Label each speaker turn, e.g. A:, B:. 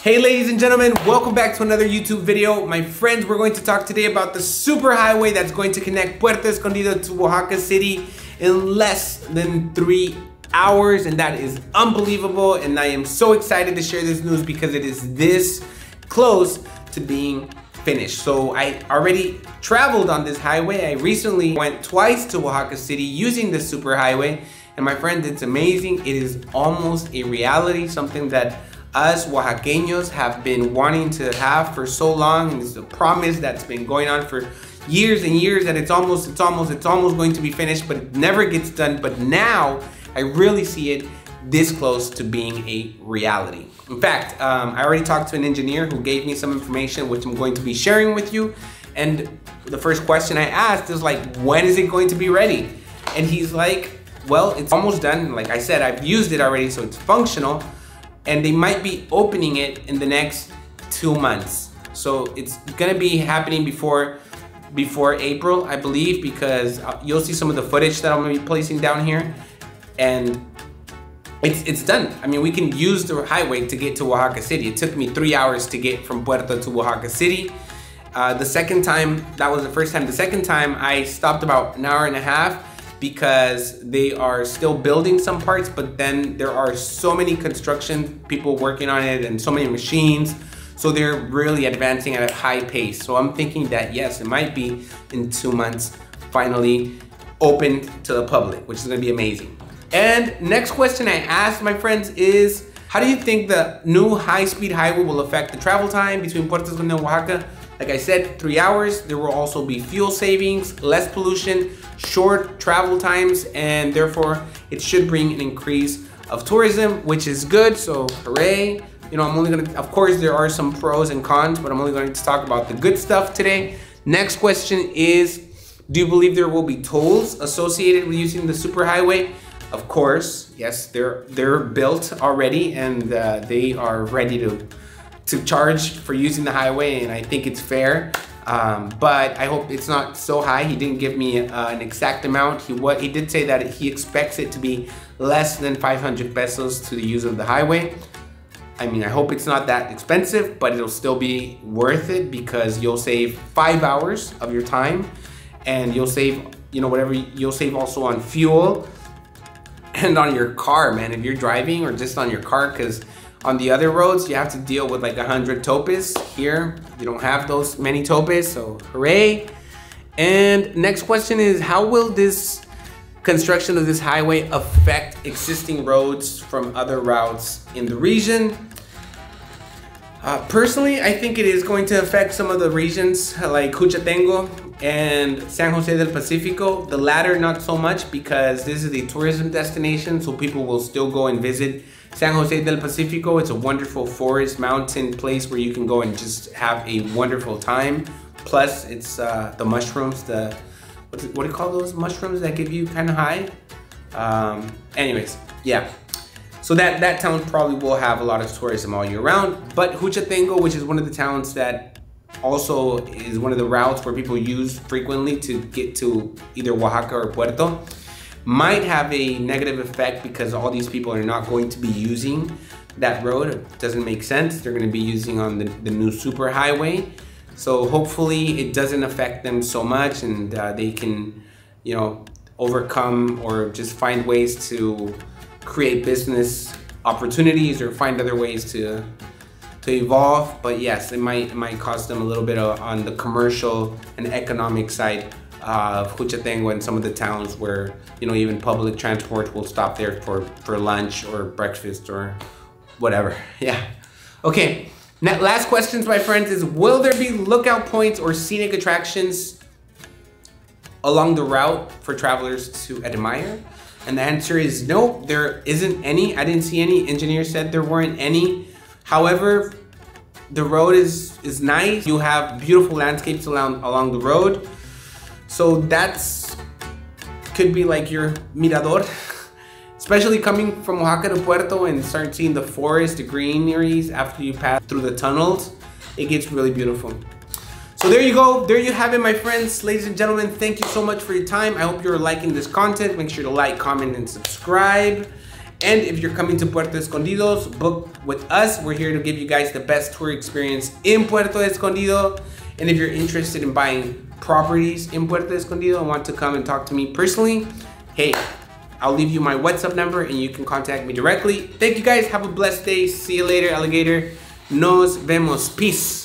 A: Hey ladies and gentlemen, welcome back to another YouTube video. My friends, we're going to talk today about the super highway that's going to connect Puerto Escondido to Oaxaca City in less than 3 hours, and that is unbelievable. And I am so excited to share this news because it is this close to being finished. So I already traveled on this highway. I recently went twice to Oaxaca City using this super highway, and my friends, it's amazing. It is almost a reality, something that us Oaxaqueños have been wanting to have for so long, and it's a promise that's been going on for years and years, and it's almost going to be finished, but it never gets done. But now I really see it this close to being a reality. In fact, I already talked to an engineer who gave me some information which I'm going to be sharing with you, and the first question I asked is like, when is it going to be ready? And he's like, well, it's almost done. Like I said, I've used it already, so it's functional. And they might be opening it in the next 2 months. So it's gonna be happening before April, I believe, because you'll see some of the footage that I'm gonna be placing down here. And it's done. I mean, we can use the highway to get to Oaxaca City. It took me 3 hours to get from Puerto to Oaxaca City. The second time, that was the first time. The second time, I stopped about an hour and a half because they are still building some parts, but then there are so many construction people working on it and so many machines, so they're really advancing at a high pace. So I'm thinking that yes, it might be in 2 months finally open to the public, which is gonna be amazing. And next question I asked my friends is, how do you think the new high-speed highway will affect the travel time between Puerto Escondido and Oaxaca? Like I said, 3 hours. There will also be fuel savings, less pollution, short travel times, and therefore it should bring an increase of tourism, which is good. So hooray. You know, I'm only gonna, of course there are some pros and cons, but I'm only going to talk about the good stuff today. Next question is, do you believe there will be tolls associated with using the superhighway? Of course, yes, they're built already, and they are ready to charge for using the highway, and I think it's fair. But I hope it's not so high. He didn't give me an exact amount. He did say that he expects it to be less than 500 pesos to the use of the highway. I mean, I hope it's not that expensive, but it'll still be worth it because you'll save 5 hours of your time, and you'll save, you know, whatever, you'll save also on fuel and on your car, man, if you're driving, or just on your car, because on the other roads, you have to deal with like 100 topes. Here, you don't have those many topes, so hooray. And next question is, how will this construction of this highway affect existing roads from other routes in the region? Personally, I think it is going to affect some of the regions like Huatulco and San Jose del Pacifico. The latter, not so much, because this is a tourism destination, so people will still go and visit San Jose del Pacifico. It's a wonderful forest mountain place where you can go and just have a wonderful time. Plus, it's the mushrooms, what do you call those mushrooms that give you kind of high? Anyways, yeah. So that town probably will have a lot of tourism all year round. But Huatulco, which is one of the towns that also is one of the routes where people use frequently to get to either Oaxaca or Puerto, might have a negative effect because all these people are not going to be using that road. It doesn't make sense. They're going to be using on the new super highway. So hopefully it doesn't affect them so much, and they can, you know, overcome or just find ways to create business opportunities or find other ways to evolve. But yes, it might cost them a little bit on the commercial and economic side of Huatulco and some of the towns where, you know, even public transport will stop there for lunch or breakfast or whatever. Yeah. Okay. Now, last questions, my friends, is will there be lookout points or scenic attractions along the route for travelers to admire? And the answer is no, there isn't any. I didn't see any. Engineers said there weren't any. However, the road is nice. You have beautiful landscapes along the road. So that's could be like your mirador, especially coming from Oaxaca to Puerto and start seeing the forest, the greeneries after you pass through the tunnels. It gets really beautiful. So there you go. There you have it, my friends. Ladies and gentlemen, thank you so much for your time. I hope you're liking this content. Make sure to like, comment, and subscribe. And if you're coming to Puerto Escondido, book with us. We're here to give you guys the best tour experience in Puerto Escondido. And if you're interested in buying properties in Puerto Escondido and want to come and talk to me personally, hey, I'll leave you my WhatsApp number and you can contact me directly. Thank you guys. Have a blessed day. See you later, alligator. Nos vemos. Peace.